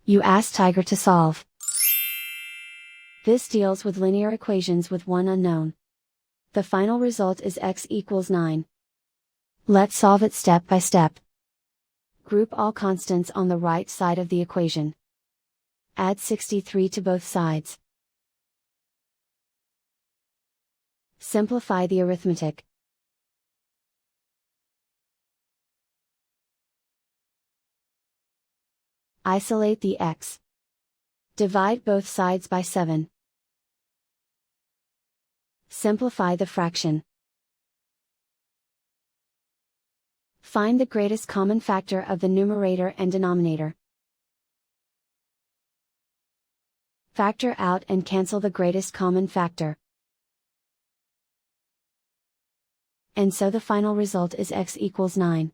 You ask Tiger to solve. This deals with linear equations with one unknown. The final result is x equals 9. Let's solve it step by step. Group all constants on the right side of the equation. Add 63 to both sides. Simplify the arithmetic. Isolate the x. Divide both sides by 7. Simplify the fraction. Find the greatest common factor of the numerator and denominator. Factor out and cancel the greatest common factor. And so the final result is x equals 9.